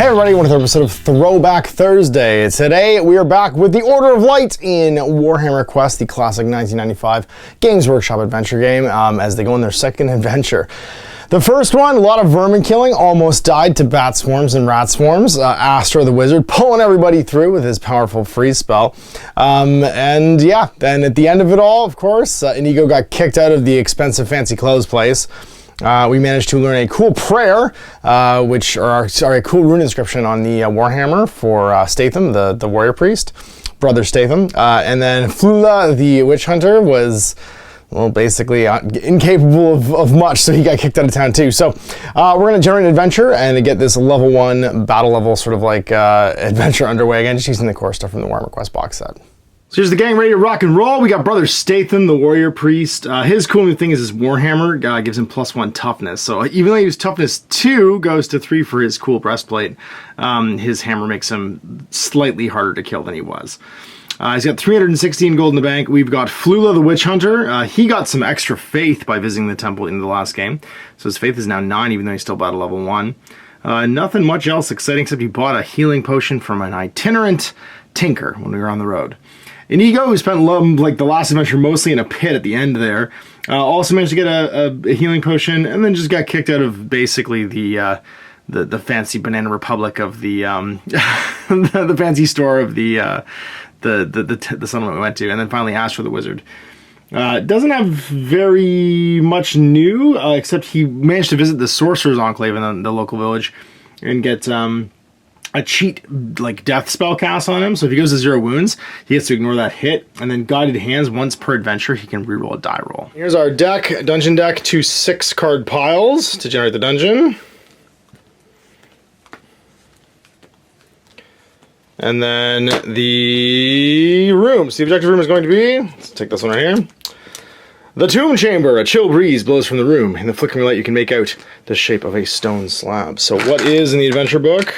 Hey everybody, welcome to another episode of Throwback Thursday. Today we are back with the Order of Light in Warhammer Quest, the classic 1995 Games Workshop adventure game, as they go on their second adventure. The first one, a lot of vermin killing, almost died to bat swarms and rat swarms. Astro the Wizard pulling everybody through with his powerful freeze spell. And yeah, then at the end of it all, of course, Inigo got kicked out of the expensive fancy clothes place. We managed to learn a cool prayer, which are a cool rune inscription on the Warhammer for Statham, the warrior priest, brother Statham. And then Flula, the witch hunter, was, well, basically incapable of much, so he got kicked out of town too. So we're going to generate an adventure and get this level 1 battle level sort of like adventure underway again, just using the core stuff from the Warhammer Quest box set. So here's the gang ready to rock and roll. We got brother Statham, the warrior priest. His cool new thing is his Warhammer gives him +1 toughness. So even though he was toughness 2, goes to 3 for his cool breastplate, his hammer makes him slightly harder to kill than he was. He's got 316 gold in the bank. We've got Flula, the witch hunter. He got some extra faith by visiting the temple in the last game. So his faith is now 9, even though he's still battle level 1. Nothing much else exciting except he bought a healing potion from an itinerant tinker when we were on the road. Inigo, who spent like the last adventure mostly in a pit at the end there, also managed to get a healing potion, and then just got kicked out of basically the fancy Banana Republic of the the fancy store of the settlement we went to, and then finally Astro the Wizard. Doesn't have very much new, except he managed to visit the Sorcerer's Enclave in the local village and get a cheat like death spell cast on him. So if he goes to 0 wounds, he has to ignore that hit, and then guided hands once per adventure he can reroll a die roll. Here's our deck, dungeon deck, 2 6-card piles to generate the dungeon. And then the rooms. The objective room is going to be, let's take this one right here. The Tomb Chamber. A chill breeze blows from the room. In the flickering light you can make out the shape of a stone slab. So what is in the adventure book?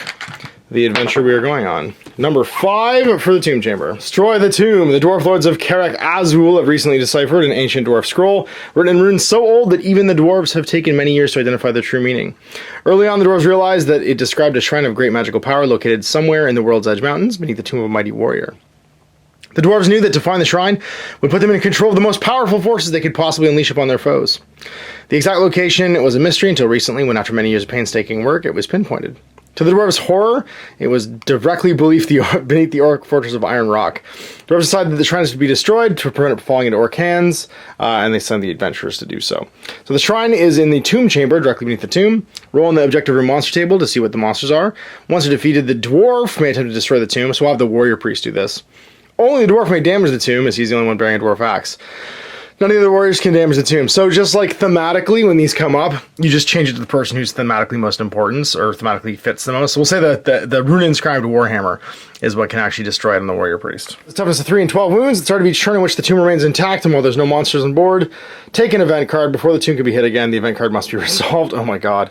The adventure we are going on. Number 5 for the Tomb Chamber. Destroy the tomb. The dwarf lords of Karak Azul have recently deciphered an ancient dwarf scroll written in runes so old that even the dwarves have taken many years to identify their true meaning. Early on, the dwarves realized that it described a shrine of great magical power located somewhere in the World's Edge Mountains beneath the tomb of a mighty warrior. The dwarves knew that to find the shrine would put them in control of the most powerful forces they could possibly unleash upon their foes. The exact location was a mystery until recently, when after many years of painstaking work, it was pinpointed. To the dwarves' horror, it was directly beneath the Orc Fortress of Iron Rock. The dwarves decided that the shrine was to be destroyed to prevent it from falling into Orc hands, and they sent the adventurers to do so. So the shrine is in the Tomb Chamber, directly beneath the tomb. Roll on the objective room monster table to see what the monsters are. Once they're defeated, the dwarf may attempt to destroy the tomb, so we'll have the warrior priest do this. Only the dwarf may damage the tomb, as he's the only one bearing a dwarf axe. None of the warriors can damage the tomb. So just like thematically, when these come up, you just change it to the person who's thematically most important, or thematically fits the most. So we'll say that the rune inscribed Warhammer is what can actually destroy it on the warrior priest. The toughness of 3 and 12 wounds. At the start of each turn in which the tomb remains intact and while there's no monsters on board, take an event card. Before the tomb can be hit again, the event card must be resolved. Oh my god.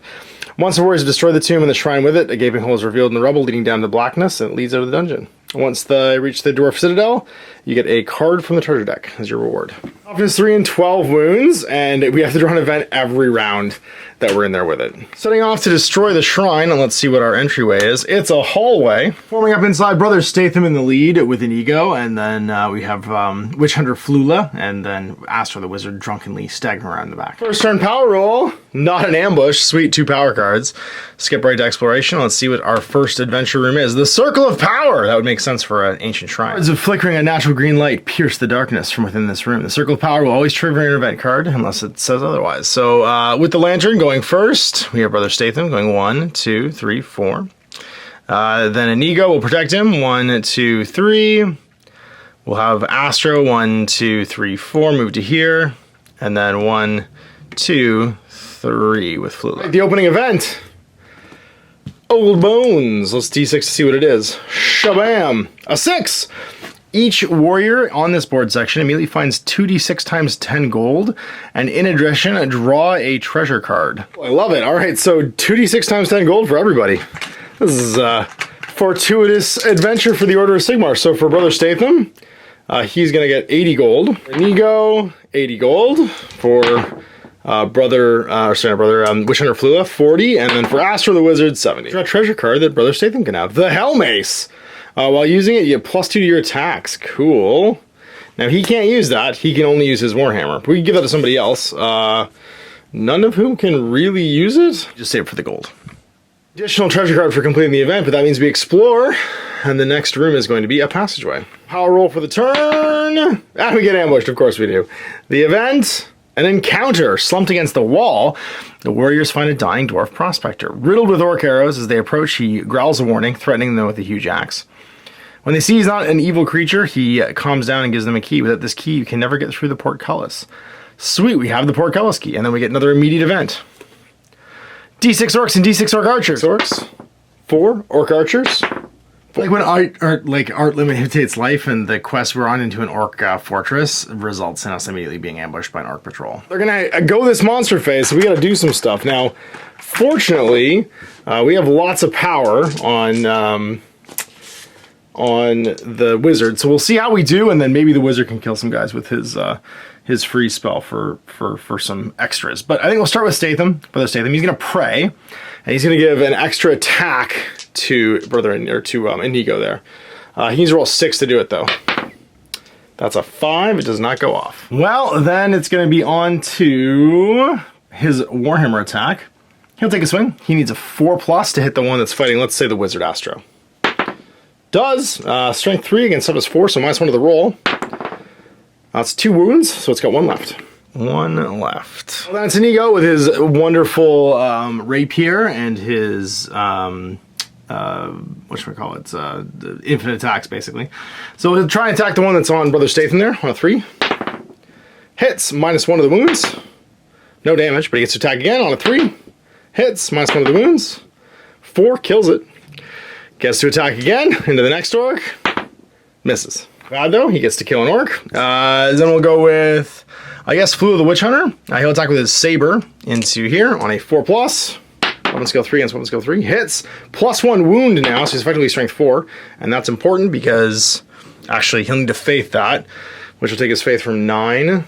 Once the warriors have destroyed the tomb and the shrine with it, a gaping hole is revealed in the rubble leading down to blackness, and it leads out of the dungeon. Once they reach the Dwarf Citadel, you get a card from the treasure deck as your reward. Toughness 3 and 12 wounds, and we have to draw an event every round that we're in there with it. Setting off to destroy the shrine, and let's see what our entryway is. It's a hallway. Forming up inside, brother Statham in the lead with Inigo, and then we have Witch Hunter Flula, and then Astro the Wizard drunkenly staggering around the back. First turn power roll, not an ambush, sweet 2 power cards. Skip right to exploration. Let's see what our first adventure room is. The Circle of Power! That would make sense for an ancient shrine. Cards of flickering a natural green light pierce the darkness from within this room. The Circle of Power will always trigger an event card unless it says otherwise. So with the lantern going first, we have brother Statham going 1, 2, 3, 4. Then Inigo will protect him. 1, 2, 3. We'll have Astro 1, 2, 3, 4. Move to here, and then 1, 2, 3 with Flula. The opening event. Old Bones. Let's D6 to see what it is. Shabam! A 6! Each warrior on this board section immediately finds 2d6 times 10 gold, and in addition, draw a treasure card. I love it. All right, so 2d6 times 10 gold for everybody. This is a fortuitous adventure for the Order of Sigmar. So for brother Statham, he's going to get 80 gold. For Inigo, 80 gold. For Witch Hunter Flula, 40, and then for Astro the Wizard, 70. Draw a treasure card that Brother Statham can have. The Hell Mace. While using it, you get +2 to your attacks. Cool. Now, he can't use that. He can only use his Warhammer. We can give that to somebody else. None of whom can really use it. Just save it for the gold. Additional treasure card for completing the event, but that means we explore, and the next room is going to be a passageway. Power roll for the turn, and we get ambushed, of course we do. The event, an encounter. Slumped against the wall, the warriors find a dying dwarf prospector. Riddled with orc arrows, as they approach, he growls a warning, threatening them with a huge axe. When they see he's not an evil creature, he calms down and gives them a key. Without this key, you can never get through the portcullis. Sweet, we have the portcullis key, and then we get another immediate event. D6 orcs and D6 orc archers. Orcs, 4 orc archers. Like when art limitates life, and the quest we're on into an orc fortress results in us immediately being ambushed by an orc patrol. They're gonna go this monster phase, so we gotta do some stuff. Now, fortunately, we have lots of power on the wizard, so we'll see how we do, and then maybe the wizard can kill some guys with his free spell for some extras. But I think we'll start with Statham. Brother Statham, he's gonna pray, and he's gonna give an extra attack to Inigo there. He needs to roll 6 to do it though. That's a 5. It does not go off. Well, then it's gonna be on to his Warhammer attack. He'll take a swing. He needs a 4+ to hit the one that's fighting, let's say, the Wizard Astro. Does. Strength 3 against Subs 4, so -1 to the roll. That's 2 wounds, so it's got 1 left. 1 left. Well, that's Inigo with his wonderful rapier and his, infinite attacks, basically. So we'll try and attack the one that's on Brother Statham there, on a 3. Hits, -1 of the wounds. No damage, but he gets to attack again on a 3. Hits, -1 of the wounds. 4, kills it. Gets to attack again into the next orc. Misses. Bad though, he gets to kill an orc. Then we'll go with, I guess, Flula the Witch Hunter. He'll attack with his saber into here on a 4+. Weapon skill 3 against weapon skill 3. Hits. +1 wound now, so he's effectively strength 4. And that's important because, actually, he'll need to faith that, which will take his faith from 9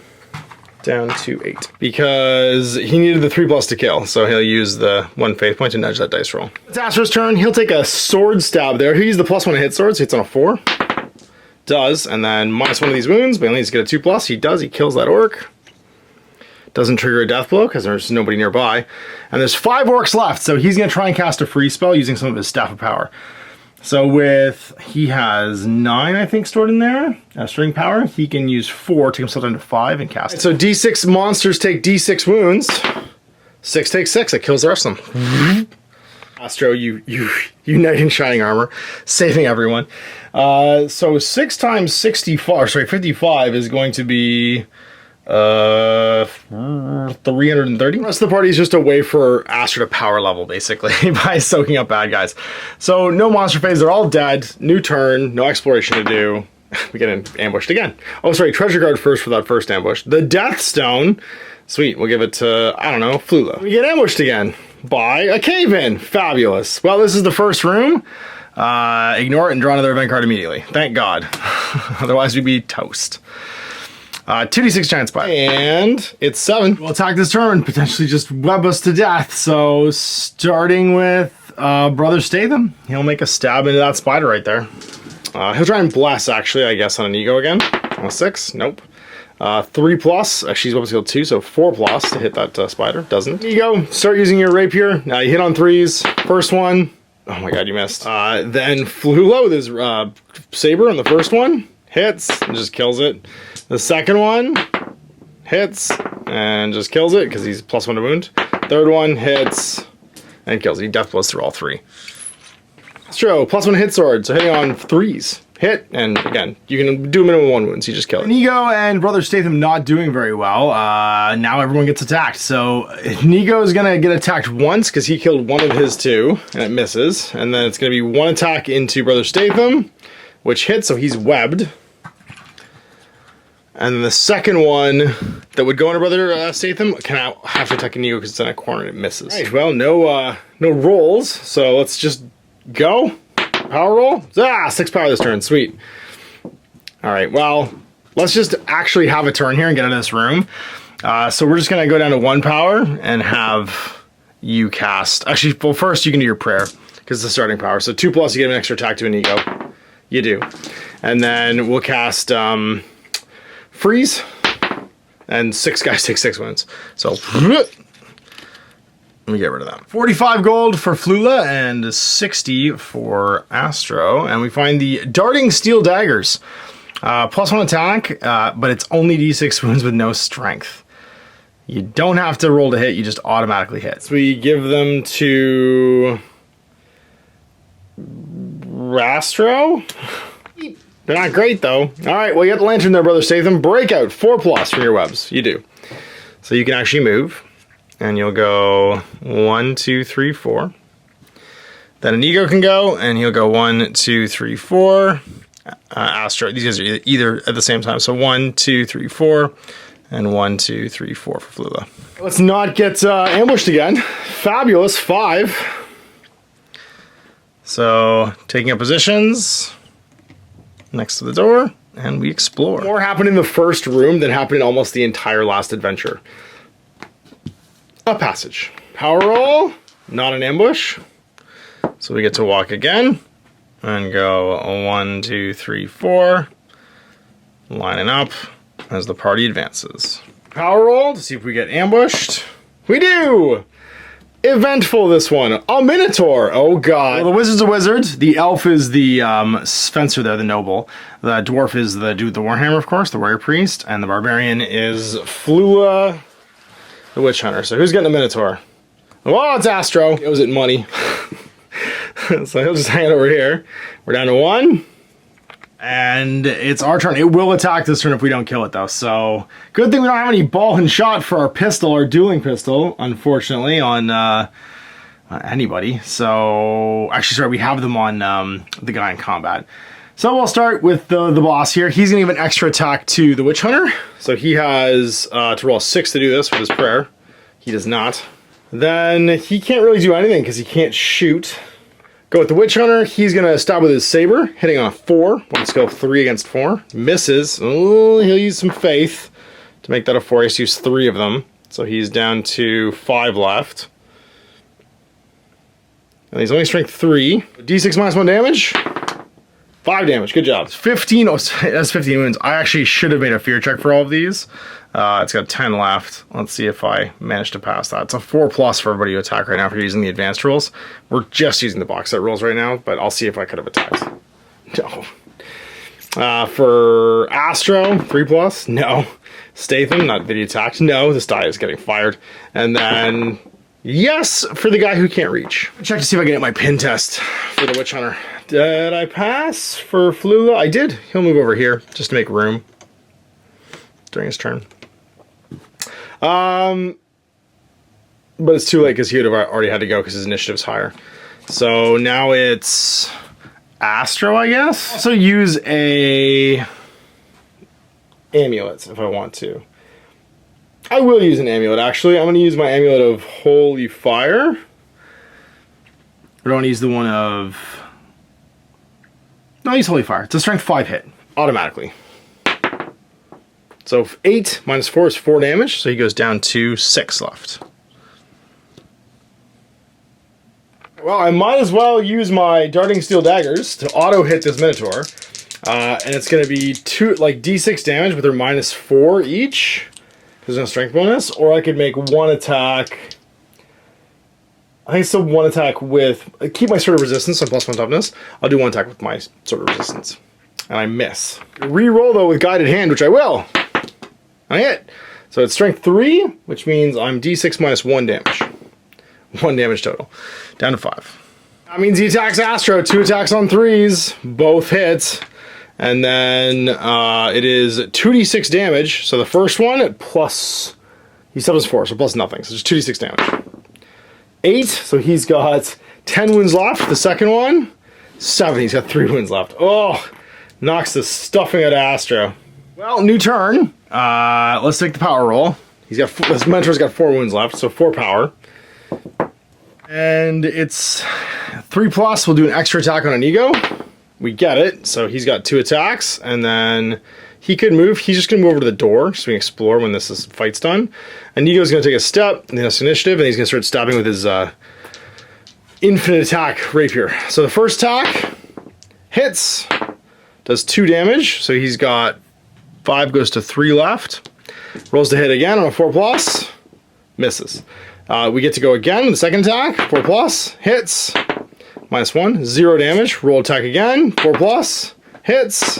down to 8. Because he needed the 3+ to kill, so he'll use the 1 faith point to nudge that dice roll. It's Astro's turn. He'll take a sword stab there. He'll use the +1 to hit sword, so hits on a 4. Does, and then -1 of these wounds, but he needs to get a 2+. He does, he kills that orc. Doesn't trigger a death blow because there's nobody nearby. And there's 5 orcs left, so he's going to try and cast a free spell using some of his Staff of Power. So he has 9, I think, stored in there. String power. He can use 4, take himself down to 5 and cast it. So D6 monsters take D6 wounds. 6 takes 6, it kills the rest of them. Astro, you knight in shining armor, saving everyone. So 6 times 55 is going to be 330. The rest of the party is just a way for Astro to power level, basically, by soaking up bad guys. So no monster phase, they're all dead. New turn, no exploration to do. We get ambushed again. Oh, sorry, treasure card first for that first ambush. The Death Stone. Sweet, we'll give it to, I don't know, Flula. We get ambushed again by a cave-in. Fabulous. Well, this is the first room. Ignore it and draw another event card immediately. Thank God. Otherwise, we'd be toast. 2d6 giant spider. And it's 7. We'll attack this turn, potentially just web us to death. So, starting with Brother Statham, he'll make a stab into that spider right there. He'll try and bless, actually, I guess, on Inigo again. On a 6. Nope. 3+, she's weapon skill 2, so 4+ to hit that spider. Doesn't. Here you go. Start using your rapier. Now you hit on 3s. First one. Oh my god, you missed. Then Flula with his saber on the first one. Hits and just kills it. The second one hits and just kills it because he's +1 to wound. Third one hits and kills it. He death blows through all 3. Astro, +1 hit sword, so hitting on 3s. Hit, and again, you can do a minimum of 1 wound, so you just kill it. Inigo and Brother Statham not doing very well. Now everyone gets attacked. So Inigo is going to get attacked once because he killed one of his 2, and it misses. And then it's going to be 1 attack into Brother Statham, which hits, so he's webbed. And then the second one that would go into Brother Statham can have to attack Inigo because it's in a corner and it misses. All right, well, no rolls, so let's just go. Power roll? 6 power this turn. Sweet. Alright, well, let's just actually have a turn here and get out of this room. So we're just going to go down to 1 power and have you cast. Actually, well, first you can do your prayer because it's the starting power. So 2+, you get an extra attack to an ego. You do. And then we'll cast freeze. And 6 guys take 6 wounds. So let me get rid of that. 45 gold for Flula and 60 for Astro. And we find the Darting Steel Daggers. +1 attack, but it's only d6 wounds with no strength. You don't have to roll to hit, you just automatically hit. So we give them to Astro. They're not great though. All right, well you got the lantern there, brother Statham. Breakout, 4+ for your webs. You do. So you can actually move, and you'll go 1, 2, 3, 4. Then an ego can go, and he'll go 1, 2, 3, 4. Astro, these guys are either at the same time. So 1, 2, 3, 4, and 1, 2, 3, 4 for Flula. Let's not get ambushed again. Fabulous, 5. So taking up positions next to the door, and we explore. More happened in the first room than happened in almost the entire last adventure. A passage. Power roll, not an ambush. So we get to walk again and go 1, 2, 3, 4, lining up as the party advances. Power roll to see if we get ambushed. We do! Eventful, this one. A Minotaur. Oh god. Well, the wizard's a wizard. The elf is the fencer there, the noble. The dwarf is the dude with the warhammer, of course, the warrior priest. And the barbarian is Flula, the witch hunter. So who's getting a Minotaur? Oh, it's Astro. It was it money. So he'll just hang it over here. We're down to 1. And it's our turn. It will attack this turn if we don't kill it, though. So, good thing we don't have any ball and shot for our pistol, our dueling pistol, unfortunately, on anybody. So, actually, sorry, we have them on the guy in combat. So, we'll start with the boss here. He's going to give an extra attack to the Witch Hunter. So, he has to roll a 6 to do this with his prayer. He does not. Then, he can't really do anything because he can't shoot. Go with the Witch Hunter. He's going to stab with his saber, hitting on a 4. Let's go 3 against 4. Misses. Oh, he'll use some faith to make that a 4. He has to use 3 of them. So he's down to 5 left. And he's only strength 3. D6 minus 1 damage. 5 damage. Good job. 15. Oh, that's 15 wounds. I actually should have made a fear check for all of these. It's got 10 left. Let's see if I manage to pass that. It's a 4+ for everybody to attack right now if you're using the advanced rules. We're just using the box set rules right now, but I'll see if I could have attacked. No. For Astro, 3+? No. Statham, not that he attacked. No, this die is getting fired. And then, yes, for the guy who can't reach. Check to see if I can get my pin test for the Witch Hunter. Did I pass for Flula? I did. He'll move over here just to make room during his turn. But it's too late because he would have already had to go because his initiative's higher. So now it's Astro, I guess. Also use a amulet if I want to. I will use an amulet, actually. I'm going to use my amulet of Holy Fire. I don't want to use the one of... No, I'll use Holy Fire. It's a strength 5 hit, automatically. So 8 minus 4 is 4 damage, so he goes down to 6 left. Well, I might as well use my Darting Steel Daggers to auto-hit this Minotaur. And it's going to be D6 damage with their minus 4 each. There's no strength bonus. Or I could make 1 attack. I think it's still 1 attack with... Keep my Sword of Resistance on +1 toughness. I'll do 1 attack with my Sword of Resistance. And I miss. Reroll, though, with Guided Hand, which I will. I hit. So it's strength 3, which means I'm D6 minus 1 damage. 1 damage total. Down to 5. That means he attacks Astro. 2 attacks on 3s. Both hits. And then it is 2d6 damage. So the first one, plus... He suffers 4, so plus nothing. So just 2d6 damage. 8, so he's got 10 wounds left. The second one, 7. He's got 3 wounds left. Oh, knocks the stuffing out of Astro. Well, new turn. Let's take the power roll. This Minotaur's got 4 wounds left, so 4 power. And it's 3+. We'll do an extra attack on an ego. We get it. So he's got 2 attacks, and then he could move. He's just going to move over to the door so we can explore when fight's done. And Inigo's going to take a step in this initiative, and he's going to start stabbing with his infinite attack rapier. So the first attack hits, does 2 damage. So he's got 5, goes to 3 left. Rolls to hit again on a 4+, misses. We get to go again. The second attack, 4+, hits, -1, 0 damage. Roll attack again, 4+, hits,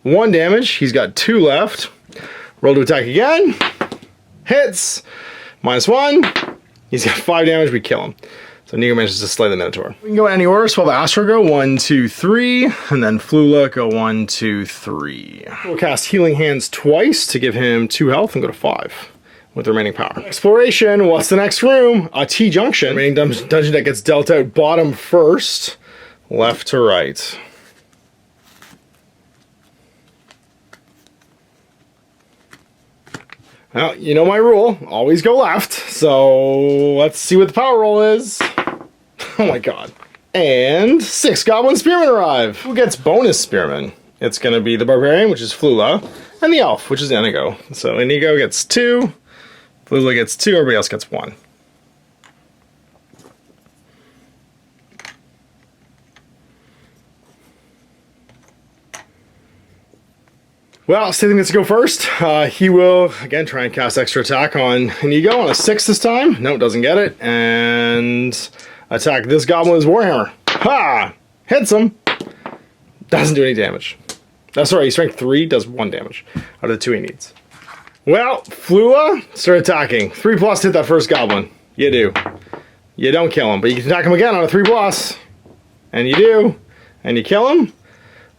1 damage. He's got 2 left. Roll to attack again, hits, -1. He's got 5 damage. We kill him. So Inigo manages to slay the Minotaur. We can go in any order, so we'll have Astro go 1, 2, 3, and then Flula go 1, 2, 3. We'll cast Healing Hands twice to give him 2 health and go to 5 with the remaining power. Exploration, what's the next room? A T-junction. Remaining dungeon that gets dealt out bottom first, left to right. Well, you know my rule, always go left, so let's see what the power roll is. Oh my god. And 6 Goblin Spearmen arrive. Who gets bonus Spearmen? It's going to be the Barbarian, which is Flula, and the Elf, which is Inigo. So Inigo gets 2, Flula gets 2, everybody else gets 1. Well, Statham gets to go first. He will, again, try and cast extra attack on Inigo on a 6 this time. No, doesn't get it. And attack this goblin with his Warhammer. Ha! Hits him. Doesn't do any damage. That's right, he's strength 3, does 1 damage out of the 2 he needs. Well, Flula, start attacking. 3+ to hit that first goblin. You do. You don't kill him, but you can attack him again on a 3+. And you do. And you kill him.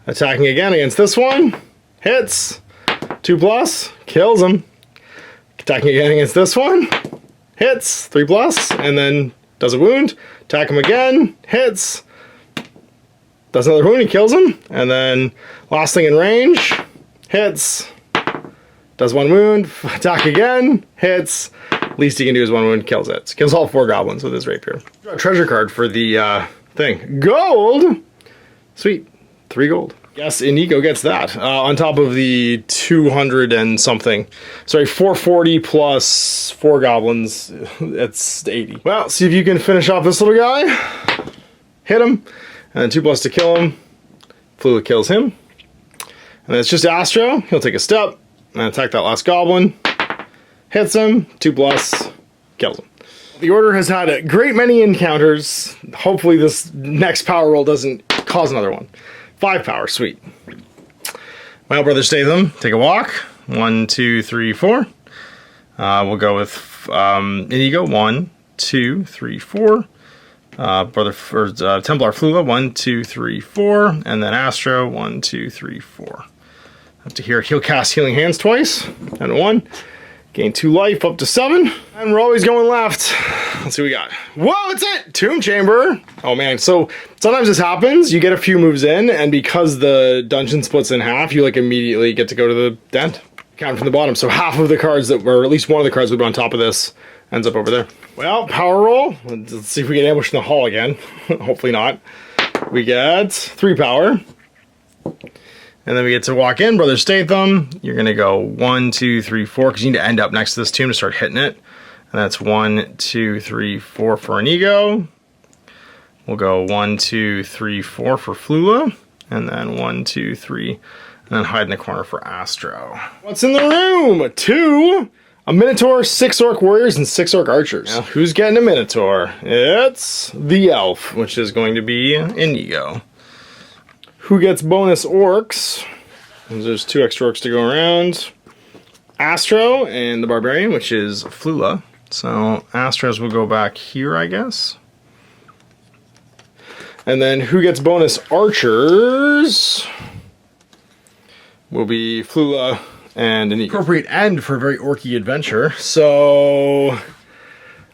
Attacking again against this one. Hits. 2+, kills him. Attacking again against this one. Hits. 3+, and then does a wound. Attack him again. Hits. Does another wound, he kills him. And then last thing in range. Hits. Does 1 wound. Attack again. Hits. Least he can do is 1 wound, kills it. So kills all 4 goblins with his rapier. Draw a treasure card for the thing. Gold! Sweet. 3 gold. Yes, Inigo gets that. On top of the 200 and something. Sorry, 440 plus 4 goblins. That's 80. Well, see if you can finish off this little guy. Hit him. And then 2+ to kill him. Flula kills him. And then it's just Astro. He'll take a step and attack that last goblin. Hits him. 2+, kills him. The Order has had a great many encounters. Hopefully this next power roll doesn't cause another one. 5 power, sweet. Well, Brother Statham, take a walk. 1, 2, 3, 4. We'll go with Inigo. 1, 2, 3, 4. Templar Flula. 1, 2, 3, 4. And then Astro. 1, 2, 3, 4. Up to here, he'll cast Healing Hands twice. And 1. Gain 2 life up to 7. And we're always going left. Let's see what we got. Whoa, it's it! Tomb Chamber. Oh man, so sometimes this happens. You get a few moves in, and because the dungeon splits in half, you like immediately get to go to the end. Count from the bottom. So half of the cards that were, or at least one of the cards that were on top of this, ends up over there. Well, power roll. Let's see if we get ambushed in the hall again. Hopefully not. We get 3 power. And then we get to walk in, Brother Statham. You're going to go 1, 2, 3, 4, because you need to end up next to this tomb to start hitting it. And that's 1, 2, 3, 4 for Inigo. We'll go 1, 2, 3, 4 for Flula. And then 1, 2, 3, and then hide in the corner for Astro. What's in the room? 2, a Minotaur, 6 Orc Warriors, and 6 Orc Archers. Now, who's getting a Minotaur? It's the Elf, which is going to be Inigo. Who gets bonus orcs? There's 2 extra orcs to go around. Astro and the Barbarian, which is Flula. So Astros will go back here, I guess. And then who gets bonus archers will be Flula and an appropriate end for a very orky adventure. So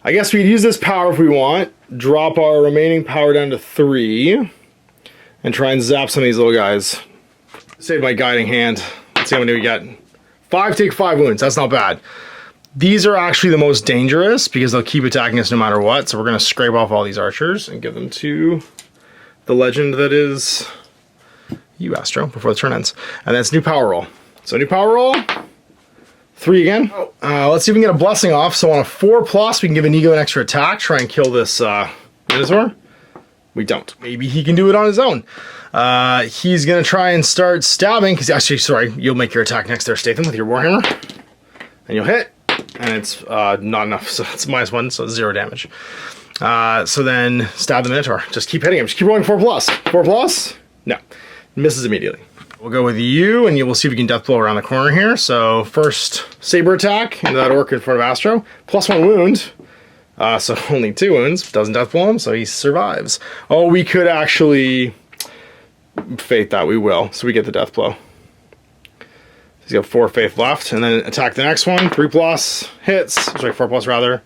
I guess we could use this power if we want. Drop our remaining power down to 3. And try and zap some of these little guys. Save my guiding hand. Let's see how many we get. 5 take 5 wounds. That's not bad. These are actually the most dangerous because they'll keep attacking us no matter what. So we're going to scrape off all these archers and give them to the legend that is you, Astro, before the turn ends. And that's new power roll. So new power roll. 3 again. Let's see if we can get a blessing off. So on a 4+, we can give Inigo an extra attack. Try and kill this Minotaur. We don't. Maybe he can do it on his own. He's going to try and start stabbing. Because actually, sorry, you'll make your attack next there, Statham, with your Warhammer. And you'll hit. And it's not enough. So it's -1, so it's 0 damage. So then stab the Minotaur. Just keep hitting him. Just keep rolling 4+. 4+? No. Misses immediately. We'll go with you, and we'll see if we can deathblow around the corner here. So first saber attack into that orc in front of Astro. +1 wound. So only 2 wounds. Doesn't deathblow him, so he survives. Oh, we could actually fate that. We will. So we get the deathblow. He's got 4 faith left, and then attack the next one. 3+, hits. Sorry, 4+ rather.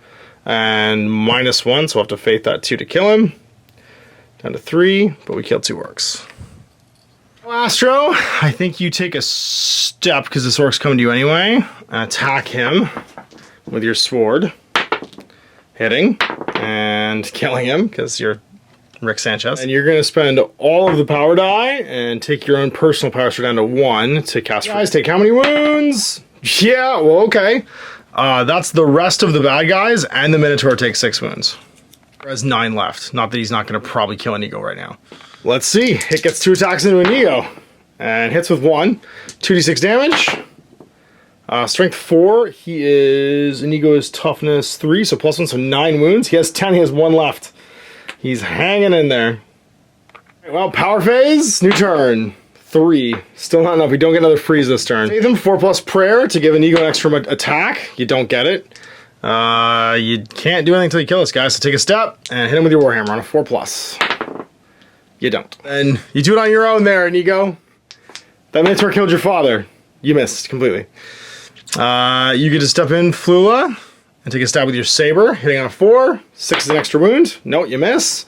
And -1, so we'll have to fate that 2 to kill him. Down to 3, but we killed 2 orcs. Astro, I think you take a step, because this orc's coming to you anyway. Attack him with your sword. Hitting and killing him, because you're Rick Sanchez. And you're going to spend all of the power die and take your own personal power score down to 1 to cast. You guys take how many wounds? Yeah, well, okay. That's the rest of the bad guys, and the Minotaur takes 6 wounds. Has 9 left. Not that he's not going to probably kill Inigo right now. Let's see. It gets 2 attacks into Inigo. And hits with 1. 2d6 damage. Strength 4. Inigo is toughness 3, so +1, so 9 wounds. He has 10, he has 1 left. He's hanging in there. Well, power phase. New turn. 3. Still not enough. We don't get another freeze this turn. Statham, 4+ prayer to give Inigo an extra attack. You don't get it. You can't do anything until you kill this guy, so take a step and hit him with your Warhammer on a 4+. You don't. And you do it on your own there, Inigo. That Minotaur killed your father. You missed completely. You get to step in, Flula, and take a stab with your saber, hitting on a 4. 6 is an extra wound. No, you miss.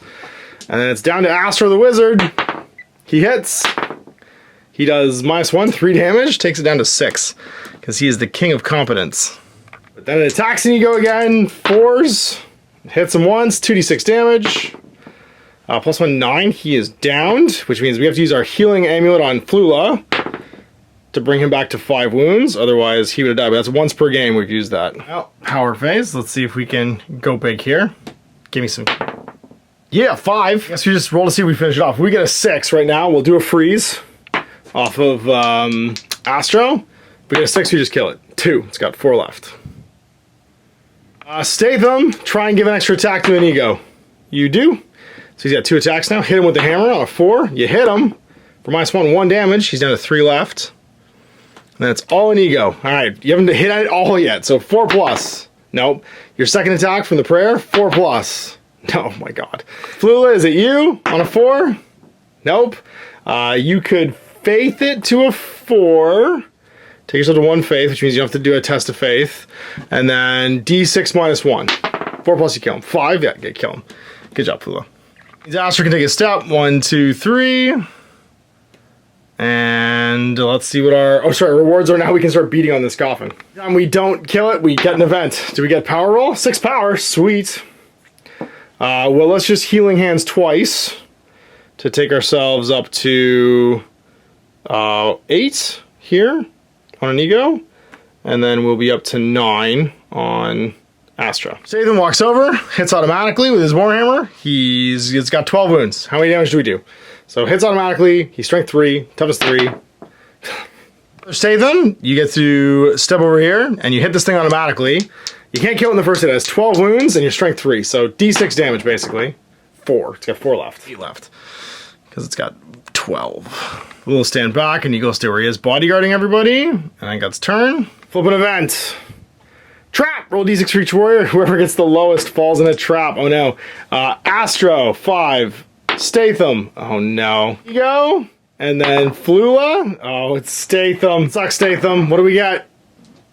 And then it's down to Astro the Wizard. He hits. He does -1, 3 damage, takes it down to 6, because he is the king of competence. But then it attacks Inigo again, 4s, hits him once, 2d6 damage. +1, 9, he is downed, which means we have to use our healing amulet on Flula to bring him back to 5 wounds, otherwise he would have died, but that's once per game we've used that. Well, power phase, let's see if we can go big here. Give me some... Yeah, 5. I guess we just roll to see if we finish it off. If we get a 6 right now, we'll do a freeze off of Astro. If we get a 6, we just kill it. 2, it's got 4 left. Statham, try and give an extra attack to Inigo. You do. So he's got 2 attacks now. Hit him with the hammer on a 4. You hit him for -1, 1 damage. He's down to 3 left. And that's all Inigo. Alright, you haven't hit it all yet, so 4+. Nope. Your second attack from the prayer, 4+. Oh my god. Flula, is it you on a 4? Nope. You could faith it to a 4. Take yourself to 1 faith, which means you don't have to do a test of faith. And then d6 -1. 4+, you kill him. 5, yeah, kill him. Good job, Flula. Astro can take a step. 1, 2, 3. And let's see what our... Oh, sorry, rewards are now. We can start beating on this coffin. And we don't kill it, we get an event. Do we get power roll? 6 power. Sweet. Well, let's just healing hands twice to take ourselves up to 8 here on Inigo. And then we'll be up to 9 on Astro. Statham walks over, hits automatically with his Warhammer. He's got 12 wounds. How many damage do we do? So hits automatically, he's strength 3, toughness 3. Statham, you get to step over here, and you hit this thing automatically. You can't kill it in the first hit. It has 12 wounds, and you're strength 3, so d6 damage, basically. 4. It's got 4 left. 8 left. Because it's got 12. We'll stand back, and you go stay where he is, bodyguarding everybody. And I got its turn. Flip an event. Trap! Roll d6 for each warrior. Whoever gets the lowest falls in a trap. Oh no. Astro, 5. Statham. Oh no. You go. And then Flula. Oh, it's Statham. Sucks, Statham. What do we get?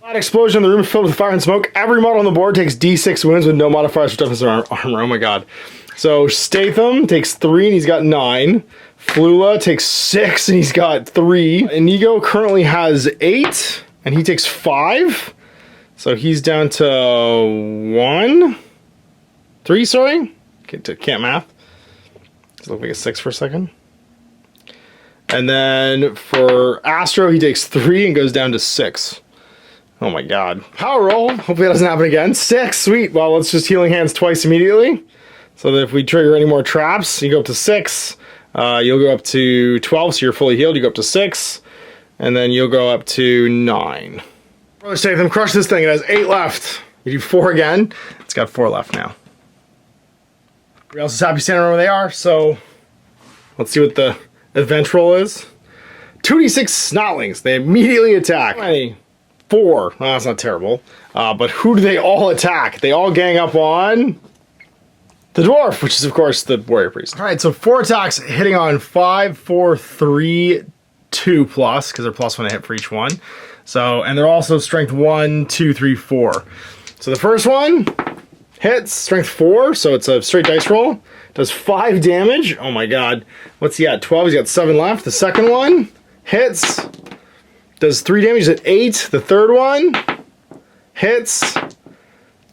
Loud explosion. The room is filled with fire and smoke. Every model on the board takes d6 wounds with no modifiers for toughness or armor. Oh my god. So Statham takes 3 and he's got 9. Flula takes 6 and he's got 3. Inigo currently has 8 and he takes 5. So he's down to 3, sorry. Can't math. Does it look like a 6 for a second? And then for Astro, he takes 3 and goes down to 6. Oh my god. Power roll. Hopefully that doesn't happen again. 6. Sweet. Well, let's just Healing Hands twice immediately. So that if we trigger any more traps, you go up to 6. You'll go up to 12, so you're fully healed. You go up to 6. And then you'll go up to 9. Brother Statham, crush this thing. It has 8 left. You do 4 again. It's got 4 left now. Everybody else is happy standing around where they are, so let's see what the event roll is. 2d6 Snotlings. They immediately attack. How many? 4. Well, that's not terrible. But who do they all attack? They all gang up on the dwarf, which is, of course, the warrior priest. All right, so 4 attacks hitting on 5, 4, 3, 2 plus, because they're plus 1 to hit for each one. So, and they're also strength 1, 2, 3, 4. So the first one hits, strength 4, so it's a straight dice roll. Does 5 damage. Oh my god. What's he at? 12. He's got 7 left. The second one hits. Does 3 damage. He's at 8. The third one hits.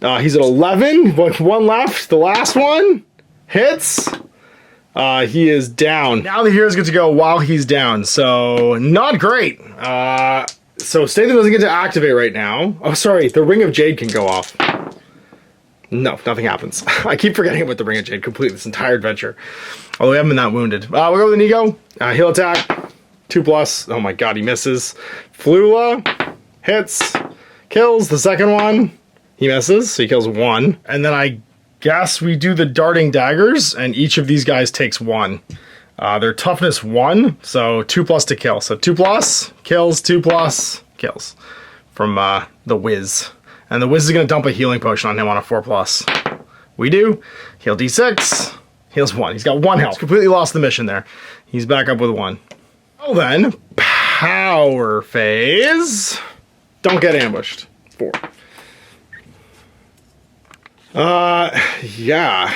He's at 11. 1 left. The last one hits. He is down. Now the heroes get to go while he's down. So, not great. So Statham doesn't get to activate right now. Oh, sorry. The Ring of Jade can go off. No, nothing happens. I keep forgetting about the Ring of Jade completely this entire adventure. Although we haven't been that wounded. We'll go with Inigo. Heal attack. 2 plus. Oh my god, he misses. Flula hits. Kills the second one. He misses, so he kills 1. And then I guess we do the darting daggers, and each of these guys takes 1. Their toughness 1, so 2 plus to kill. So 2 plus, kills, 2 plus, kills. From the Wiz. And the Wiz is going to dump a healing potion on him on a 4 plus. We do. Heal d6. Heals 1. He's got 1 health. He's completely lost the mission there. He's back up with 1. Well then, power phase. Don't get ambushed. 4. Yeah.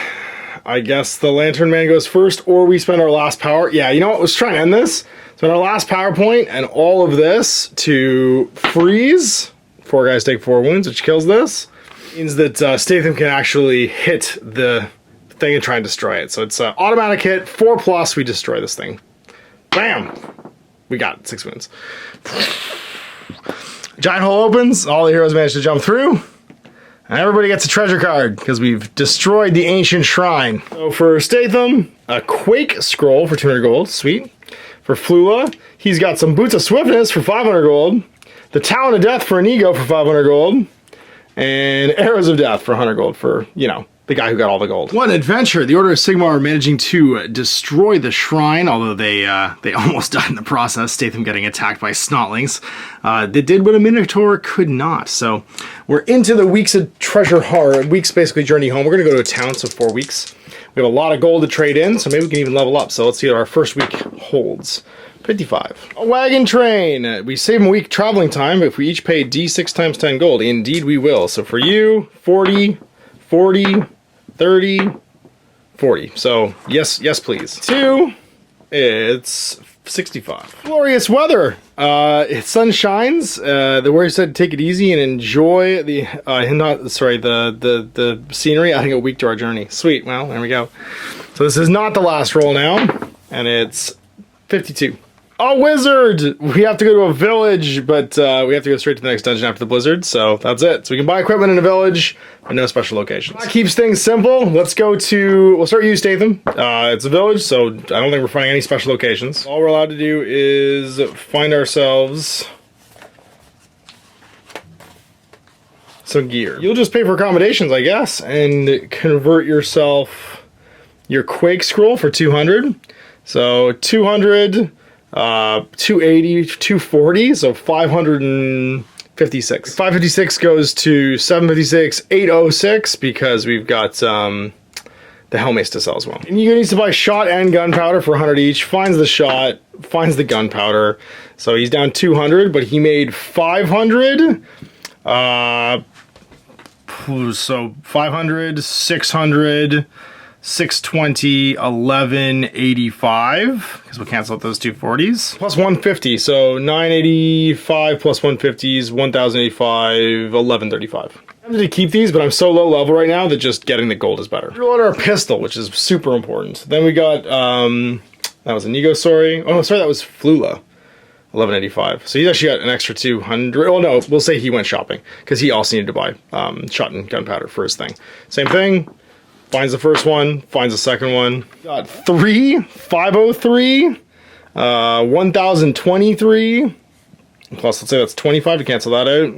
I guess the Lantern Man goes first, or we spend our last power. Yeah, you know what? Let's try and end this. Spend our last power point and all of this to freeze. 4 guys take 4 wounds, which kills this. Means that Statham can actually hit the thing and try and destroy it. So it's an automatic hit, 4 plus, we destroy this thing. Bam! We got it, 6 wounds. Giant hole opens, all the heroes manage to jump through. And everybody gets a treasure card, because we've destroyed the ancient shrine. So for Statham, a Quake Scroll for 200 gold, sweet. For Flula, he's got some Boots of Swiftness for 500 gold. The Talon of Death for Inigo for 500 gold. And Arrows of Death for 100 gold for, you know, the guy who got all the gold. One adventure, the Order of Sigmar are managing to destroy the shrine, although they almost died in the process, Statham getting attacked by Snotlings. They did what a Minotaur could not. So we're into the weeks of treasure hard, weeks basically journey home. We're gonna go to a town, so 4 weeks. We have a lot of gold to trade in, so maybe we can even level up. So let's see what our first week holds. 55. A wagon train. We save a week traveling time if we each pay D6 times 10 gold. Indeed we will. So for you, 40, 40, 30, 40. So yes, yes please. 2, it's 65. Glorious weather. Sun shines. The warrior said take it easy and enjoy the the scenery, adding a week to our journey. Sweet. Well, there we go. So this is not the last roll now, and it's 52. A wizard! We have to go to a village, but we have to go straight to the next dungeon after the blizzard, so that's it. So we can buy equipment in a village, but no special locations. That keeps things simple. Let's go to... We'll start you, Statham. It's a village, so I don't think we're finding any special locations. All we're allowed to do is find ourselves some gear. You'll just pay for accommodations, I guess, and convert yourself your Quake Scroll for 200. So 200... 280, 240, so 556. 556 goes to 756, 806, because we've got the Hellmace to sell as well. And you need to buy shot and gunpowder for 100 each. Finds the shot, finds the gunpowder. So he's down 200, but he made 500. So 500, 600... 620, 1185, because we'll cancel out those 240s. Plus 150, so 985 plus 150 is 1085, 1135. I'm tempted to keep these, but I'm so low level right now that just getting the gold is better. Reload our pistol, which is super important. Then we got That was Inigo, sorry. Oh, sorry, that was Flula. 1185. So he's actually got an extra 200. Oh no, we'll say he went shopping because he also needed to buy shot and gunpowder for his thing. Same thing. Finds the first one, finds the second one. Got 3, 503, 1023. Plus, let's say that's 25 to cancel that out.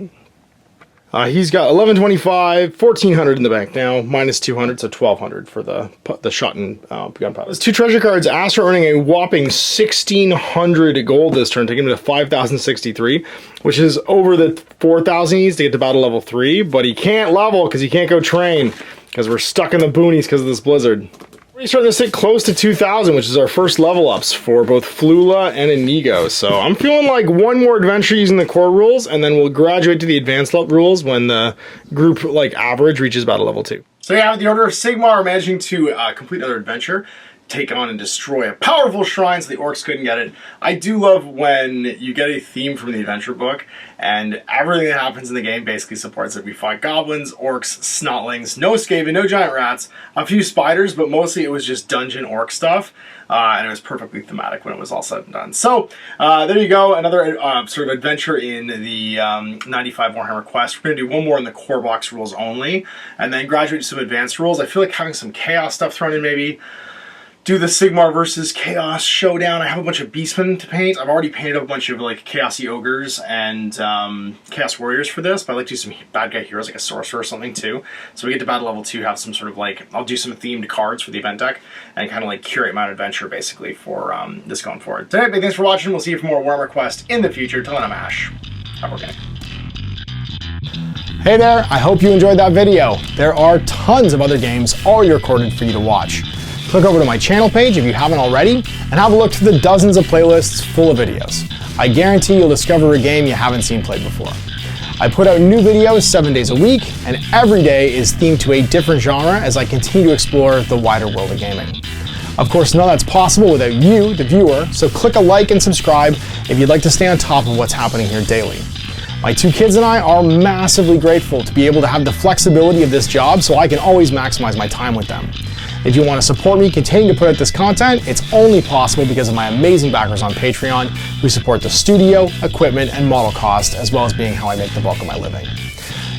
He's got 1125, 1400 in the bank now, minus 200, so 1200 for the shot and gunpowder. Those 2 treasure cards, Astra earning a whopping 1600 gold this turn, taking him to 5063, which is over the 4000 he needs to get to battle level 3, but he can't level because he can't go train because we're stuck in the boonies because of this blizzard. We're starting to sit close to 2,000, which is our first level ups for both Flula and Inigo. So I'm feeling like one more adventure using the core rules, and then we'll graduate to the advanced rules when the group like average reaches battle level 2. So yeah, with the Order of Sigmar, managing to complete another adventure, take on and destroy a powerful shrine so the orcs couldn't get it. I do love when you get a theme from the adventure book and everything that happens in the game basically supports it. We fought goblins, orcs, snotlings, no skaven, no giant rats, a few spiders, but mostly it was just dungeon orc stuff. And it was perfectly thematic when it was all said and done. So there you go, another sort of adventure in the 95 Warhammer quest. We're going to do one more in the core box rules only, and then graduate to some advanced rules. I feel like having some chaos stuff thrown in maybe. Do the Sigmar versus Chaos showdown. I have a bunch of beastmen to paint. I've already painted a bunch of like Chaosy ogres and Chaos warriors for this, but I'd like to do some bad guy heroes like a sorcerer or something too. So we get to battle level 2, have some sort of like, I'll do some themed cards for the event deck and kind of like curate my own adventure basically for this going forward. So anyway, thanks for watching. We'll see you for more Warhammer Quest in the future. Till then, I'm Ash. Have organic. Hey there, I hope you enjoyed that video. There are tons of other games already recorded for you to watch. Click over to my channel page if you haven't already, and have a look through the dozens of playlists full of videos. I guarantee you'll discover a game you haven't seen played before. I put out new videos 7 days a week, and every day is themed to a different genre as I continue to explore the wider world of gaming. Of course, none of that's possible without you, the viewer, so click a like and subscribe if you'd like to stay on top of what's happening here daily. My 2 kids and I are massively grateful to be able to have the flexibility of this job so I can always maximize my time with them. If you want to support me continue to put out this content, it's only possible because of my amazing backers on Patreon who support the studio, equipment, and model cost, as well as being how I make the bulk of my living.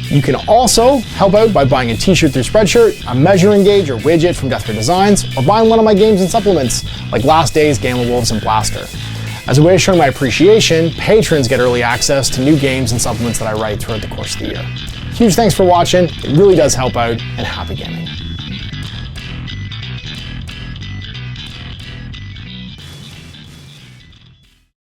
You can also help out by buying a t-shirt through Spreadshirt, a measuring gauge or widget from Deathcore Designs, or buying one of my games and supplements like Last Days, Gamma Wolves, and Blaster. As a way of showing my appreciation, patrons get early access to new games and supplements that I write throughout the course of the year. Huge thanks for watching, it really does help out, and happy gaming.